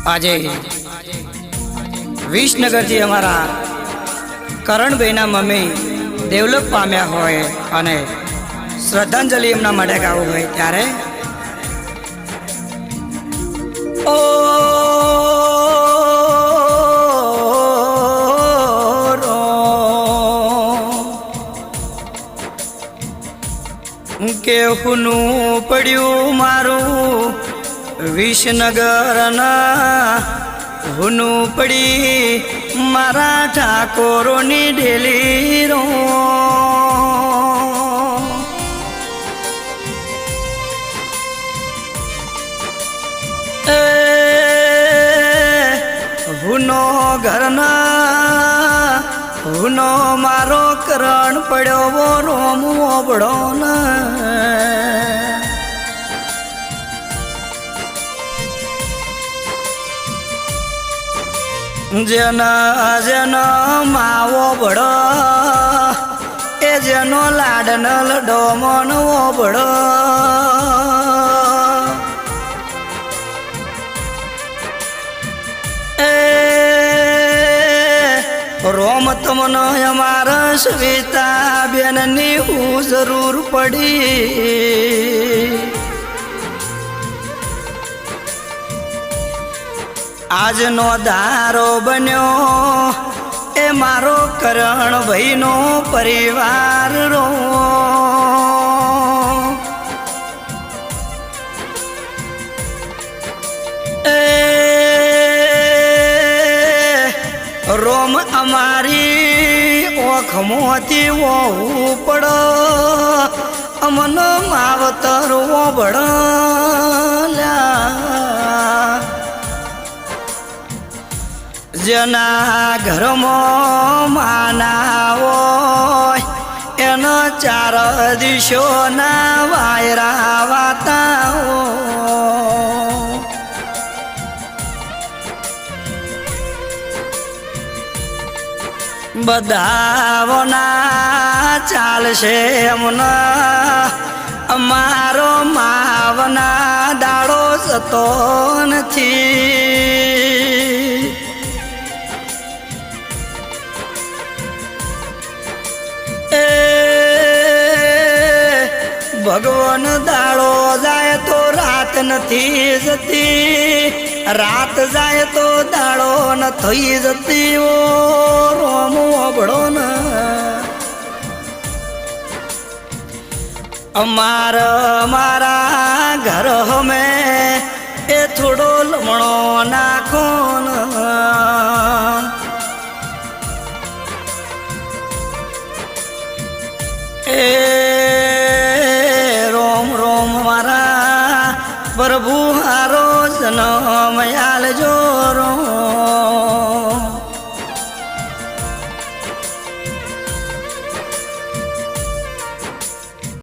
આજે વિસનગરથી અમારા કરણભાઈના mummy develop પામ્યા હોય અને શ્રદ્ધાંજલિ એમના માટે ગાવું હોય ત્યારે ઓ કેહુનું પડ્યું મારું વિસનગરના હુનું પડી મારા ઠાકોરોની ડેલી રો હુનો ઘરના હુનો મારો કરણ પડ્યો રોમ ઓબળો જેના જેનો માવો બળો એ જેનો લાડન લડો મનવો બળો એ રોમ તમને અમારા સવિતા બેનની હું જરૂર પડી આજનો દારો બન્યો એ મારો કરણ ભાઈનો પરિવાર રો એ રોમ અમારી ઓખમોથી ઓહું પડો અમનો માવતર ઓબળલ્યા જેના ઘરમાં માના હોય એનો ચાર દિશોના વાયરા વાતા બધાવના ચાલશે એમના અમારો માવના દાડો જતો નથી ભગવાન દાડો જાય તો રાત નથી જતી રાત જાય તો દાડો ન થઈ જતી ઓ રોમ ઓબળો ન મારા ઘર હમે એ થોડો લમણો નાખો ન એ પ્રભુ હારો જન્મ આલજો રો